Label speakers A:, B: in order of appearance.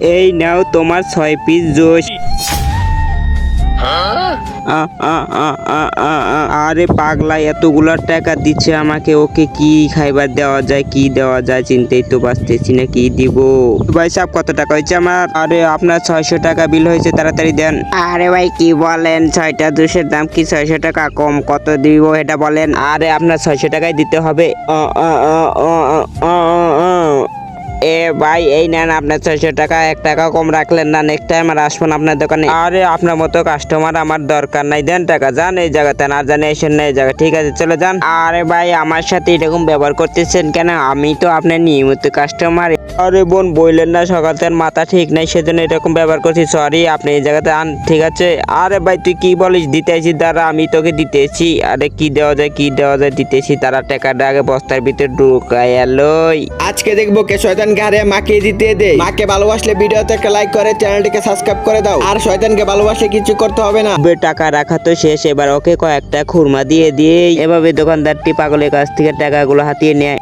A: এই নাও তোমার 6 piece juice. আরে পাগলা, এতগুলা টাকা দিচ্ছে আমাকে, ওকে কি খাইবার দেওয়া যায়, কি দেওয়া যায় চিন্তাই তো পারতেছি না কি দিব। ভাই সাহেব কত টাকা হয়েছে আমার? আরে আপনার 600 টাকা বিল হয়েছে, তাড়াতাড়ি দেন। আরে ভাই কি বলেন, 6টা জুসের দাম কি 600 টাকা কম? কত দিব এটা বলেন। আরে আপনার 600 টাকাই দিতে হবে। এ ভাই এই নেন আপনার 600 টাকা, 1 টাকা কম রাখলেন না, নেক্সট টাইম আর আসবেন আপনার দোকানে। আরে আপনার মতো কাস্টমার আমার দরকার নাই, দেন টাকা, যান এই জায়গাতে, আর জানি এসেন না এই জায়গা, ঠিক আছে চলে যান। আরে ভাই আমার সাথে এরকম ব্যবহার করতেছেন কেন? আমি তো আপনার নিয়মিত কাস্টমার। আরে বোন বললেন না সকাল থেকে মাথা ঠিক নাই, সেজন্য এরকম ব্যবহার করছি, সরি, আপনি এই জায়গাতে আন, ঠিক আছে। আরে ভাই তুই কি বলিস, দিতেছি দাঁড়া, আমি তোকে দিতেছি। আরে কি দেওয়া যায়, কি দেওয়া যায়, দিতেছি তারা, টাকাটা আগে বস্তার ভিতরে ঢুকাই এলোই।
B: আজকে দেখবো কে শয়তানকে হারে মাকে জিতে দে। মাকে ভালোবাসলে ভিডিওতে একটা লাইক করে চ্যানেলটিকে সাবস্ক্রাইব করে দাও। আর শয়তানকে ভালোবাসলে কিছু করতে হবে না।
A: টাকা রাখা তো শেষ, এবার ওকে কয়েকটা খুরমা দিয়ে দিয়ে এভাবে দোকানদারটি পাগলের কাছ থেকে টাকাগুলো হাতিয়ে নেয়।